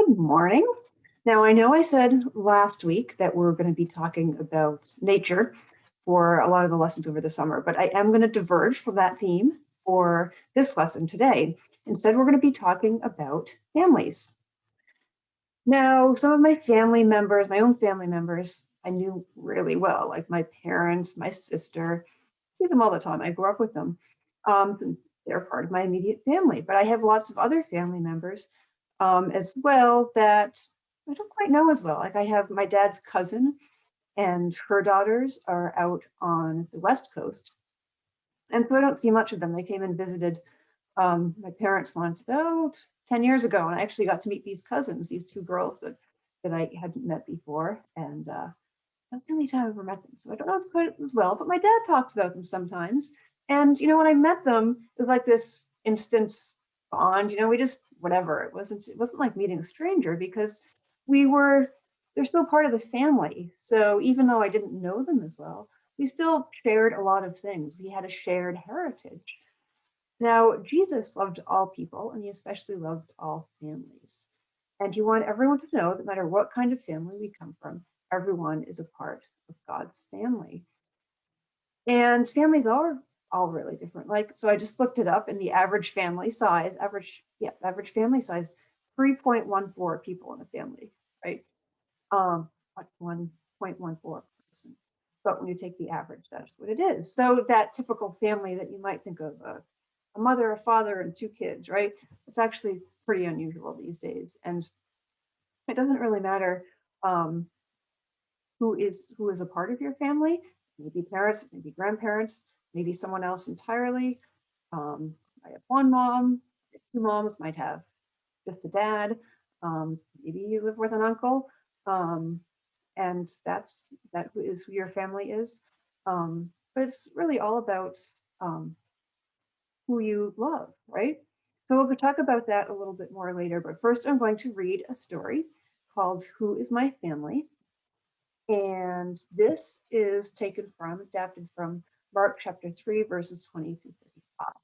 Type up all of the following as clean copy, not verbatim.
Good morning. Now, I know I said last week that we're going to be talking about nature for a lot of the lessons over the summer, but I am going to diverge from that theme for this lesson today. Instead, we're going to be talking about families. Now, some of my family members, my own family members, I knew really well, like my parents, my sister, I see them all the time. I grew up with them. They're part of my immediate family, but I have lots of other family members as well that I don't quite know as well. Like I have my dad's cousin and her daughters are out on the West Coast. And so I don't see much of them. They came and visited my parents once about 10 years ago. And I actually got to meet these cousins, these two girls that I hadn't met before. And that's the only time I've ever met them. So I don't know quite as well, but my dad talks about them sometimes. And, when I met them, it was like this instant bond, we just, whatever. It wasn't like meeting a stranger because they're still part of the family. So even though I didn't know them as well, we still shared a lot of things. We had a shared heritage. Now, Jesus loved all people, and he especially loved all families. And he wanted everyone to know that no matter what kind of family we come from, everyone is a part of God's family. And families are all really different. So I just looked it up, and the average family size, average family size, 3.14 people in a family, right? 1.14 person. But when you take the average, that's what it is. So that typical family that you might think of, a mother, a father, and two kids, right? It's actually pretty unusual these days. And it doesn't really matter who is a part of your family. Maybe parents, maybe grandparents, maybe someone else entirely. I have one mom, two moms, might have just a dad. Maybe you live with an uncle, and that is who your family is. But it's really all about who you love, right? So we'll talk about that a little bit more later. But first, I'm going to read a story called "Who Is My Family?" And this is adapted from Mark chapter 3, verses 20 through 35.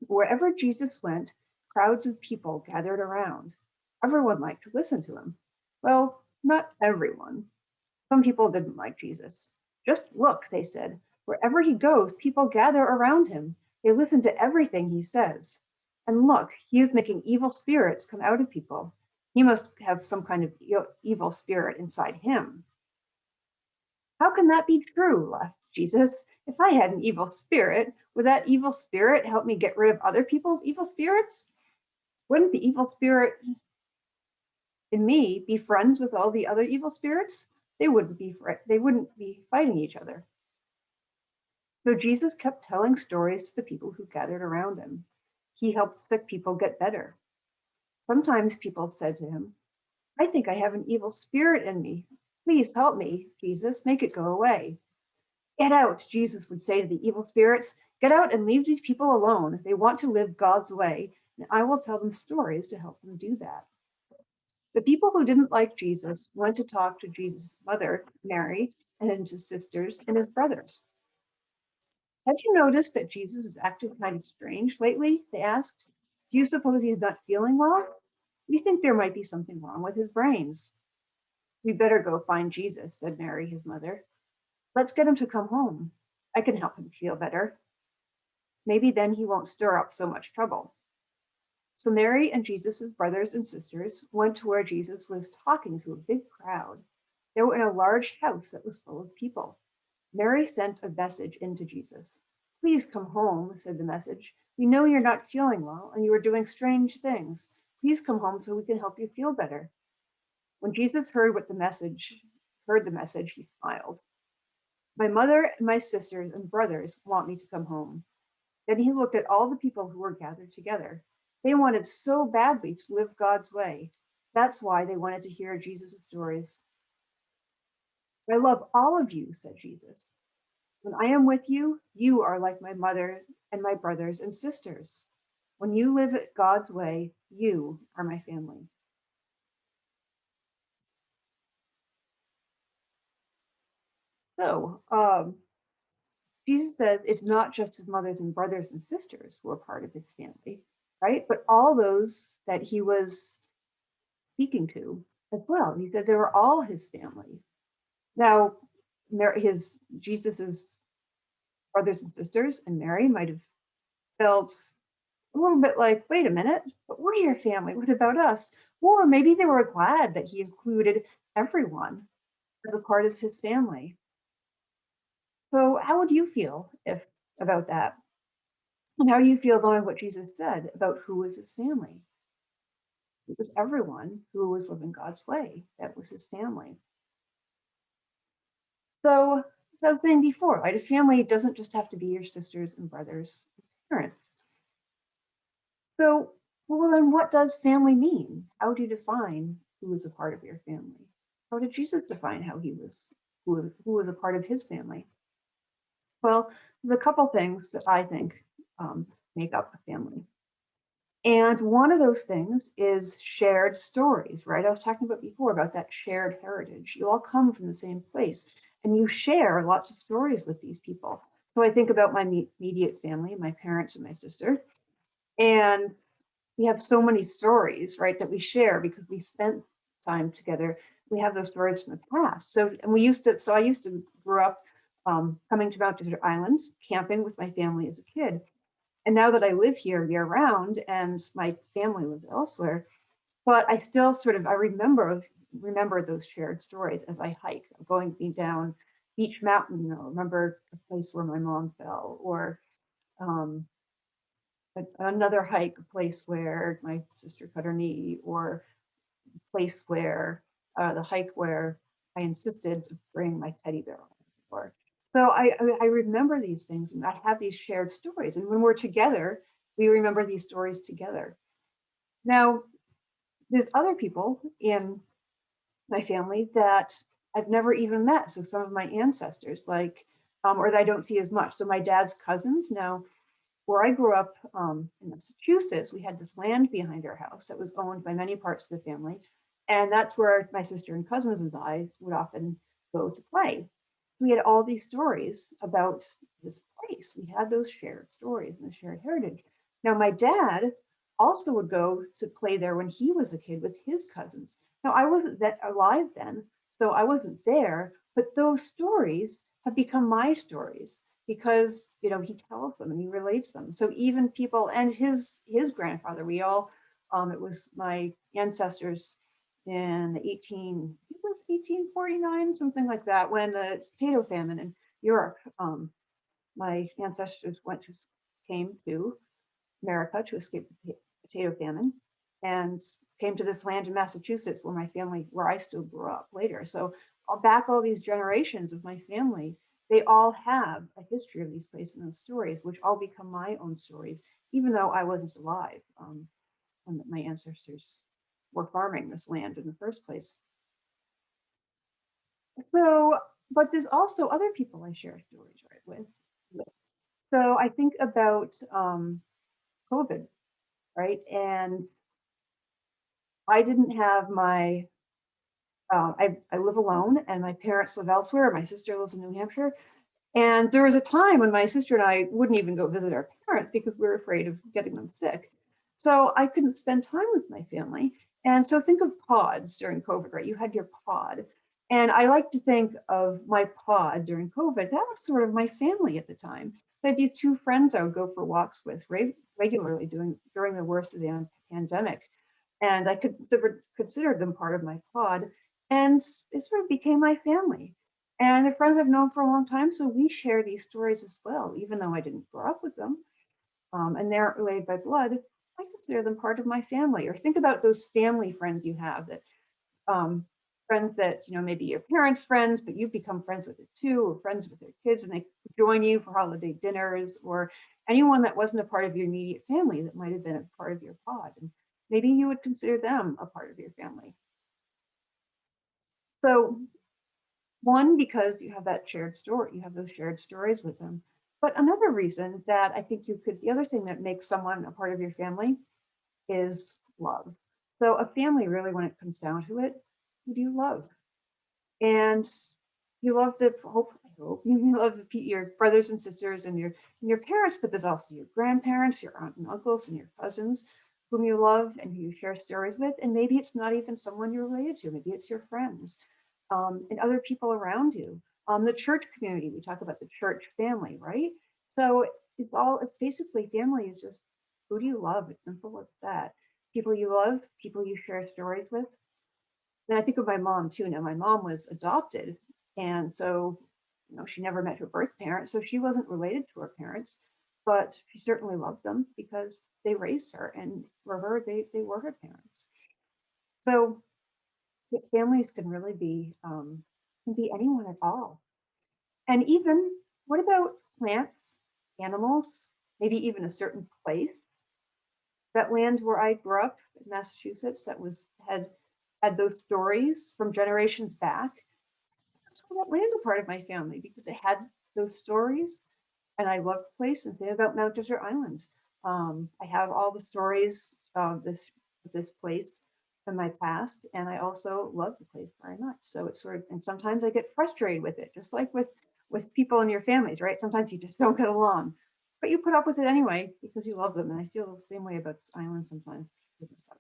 Wherever Jesus went, crowds of people gathered around. Everyone liked to listen to him. Well, not everyone. Some people didn't like Jesus. Just look, they said. Wherever he goes, people gather around him. They listen to everything he says. And look, he is making evil spirits come out of people. He must have some kind of evil spirit inside him. How can that be true? Laughed Jesus. If I had an evil spirit, would that evil spirit help me get rid of other people's evil spirits? Wouldn't the evil spirit in me be friends with all the other evil spirits? They wouldn't be fighting each other. So Jesus kept telling stories to the people who gathered around him. He helped sick people get better. Sometimes people said to him, I think I have an evil spirit in me. Please help me, Jesus, make it go away. Get out, Jesus would say to the evil spirits. Get out and leave these people alone. They want to live God's way, and I will tell them stories to help them do that. The people who didn't like Jesus went to talk to Jesus' mother, Mary, and his sisters and his brothers. Have you noticed that Jesus is acting kind of strange lately? They asked. Do you suppose he's not feeling well? We think there might be something wrong with his brains. We better go find Jesus, said Mary, his mother. Let's get him to come home. I can help him feel better. Maybe then he won't stir up so much trouble. So Mary and Jesus' brothers and sisters went to where Jesus was talking to a big crowd. They were in a large house that was full of people. Mary sent a message into Jesus. Please come home, said the message. We know you're not feeling well and you are doing strange things. Please come home so we can help you feel better. When Jesus heard the message, he smiled. My mother and my sisters and brothers want me to come home. Then he looked at all the people who were gathered together. They wanted so badly to live God's way. That's why they wanted to hear Jesus' stories. I love all of you, said Jesus. When I am with you, you are like my mother and my brothers and sisters. When you live it God's way, you are my family. So, Jesus says it's not just his mothers and brothers and sisters who are part of his family, right? But all those that he was speaking to as well. He said they were all his family. Now, his Jesus's brothers and sisters and Mary might have felt a little bit like, wait a minute, but we're your family. What about us? Or maybe they were glad that he included everyone as a part of his family. So, how would you feel if about that? And how do you feel knowing what Jesus said about who was his family? It was everyone who was living God's way. That was his family. So, as I was saying before, right? A family doesn't just have to be your sisters and brothers and parents. So, well, then what does family mean? How do you define who is a part of your family? How did Jesus define how he was, who was a part of his family? Well, there's a couple things that I think make up a family. And one of those things is shared stories, right? I was talking about before about that shared heritage. You all come from the same place and you share lots of stories with these people. So I think about my immediate family, my parents and my sister, and we have so many stories, right, that we share because we spent time together. We have those stories from the past. So I used to grow up coming to Mount Desert Islands, camping with my family as a kid. And now that I live here year round and my family lives elsewhere, but I still sort of I remember those shared stories as I hike. I'm going down Beach Mountain. I remember a place where my mom fell, or um, another hike, a place where my sister cut her knee, or a place where the hike where I insisted to bring my teddy bear on. Or so I remember these things, and I have these shared stories. And when we're together, we remember these stories together. Now, there's other people in my family that I've never even met. So some of my ancestors, like, or that I don't see as much. So my dad's cousins. Now, where I grew up in Massachusetts, we had this land behind our house that was owned by many parts of the family. And that's where my sister and cousins and I would often go to play. We had all these stories about this place. We had those shared stories and the shared heritage. Now, my dad also would go to play there when he was a kid with his cousins. Now, I wasn't that alive then, so I wasn't there, but those stories have become my stories because he tells them and he relates them. So even people and his grandfather, we all it was my ancestors in the 1849, something like that, when the potato famine in Europe, my ancestors came to America to escape the potato famine and came to this land in Massachusetts where I still grew up later. So all these generations of my family, they all have a history of these places and those stories, which all become my own stories, even though I wasn't alive when my ancestors were farming this land in the first place. So, but there's also other people I share stories with. So I think about COVID, right? And I didn't have I live alone and my parents live elsewhere. My sister lives in New Hampshire. And there was a time when my sister and I wouldn't even go visit our parents because we were afraid of getting them sick. So I couldn't spend time with my family. And so think of pods during COVID, right? You had your pod. And I like to think of my pod during COVID. That was sort of my family at the time. I had these two friends I would go for walks with regularly during the worst of the pandemic. And I could consider them part of my pod. And it sort of became my family. And they're friends I've known for a long time, so we share these stories as well, even though I didn't grow up with them, and they aren't related by blood. I consider them part of my family. Or think about those family friends you have friends that maybe your parents' friends, but you've become friends with it too, or friends with their kids, and they join you for holiday dinners, or anyone that wasn't a part of your immediate family that might have been a part of your pod, and maybe you would consider them a part of your family. So one, because you have that shared story, you have those shared stories with them. But another reason that I think the other thing that makes someone a part of your family is love. So a family, really, when it comes down to it, who do you love? And you love the hope you love your brothers and sisters and your parents, but there's also your grandparents, your aunt and uncles, and your cousins whom you love and who you share stories with. And maybe it's not even someone you're related to. Maybe it's your friends and other people around you. The church community, we talk about the church family, right? So it's basically family is just who do you love? It's simple as that. People you love, people you share stories with. And I think of my mom too. Now, my mom was adopted, and so she never met her birth parents, so she wasn't related to her parents, but she certainly loved them because they raised her, and for her, they were her parents. So families can be anyone at all, and even what about plants, animals, maybe even a certain place? That land where I grew up in Massachusetts that was had those stories from generations back. That's why that land a part of my family because it had those stories, and I love the place. And same about Mount Desert Island. I have all the stories of this place from my past, and I also love the place very much. So it's sort of, and sometimes I get frustrated with it, just like with people in your families, right? Sometimes you just don't get along, but you put up with it anyway because you love them. And I feel the same way about this island sometimes in the summer.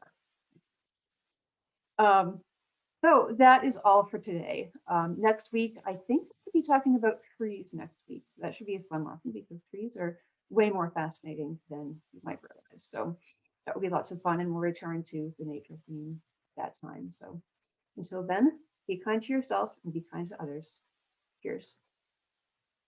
So that is all for today. Next week, I think we'll be talking about trees next week. So that should be a fun lesson because trees are way more fascinating than you might realize. So that will be lots of fun, and we'll return to the nature theme that time. So until then, be kind to yourself and be kind to others. Cheers.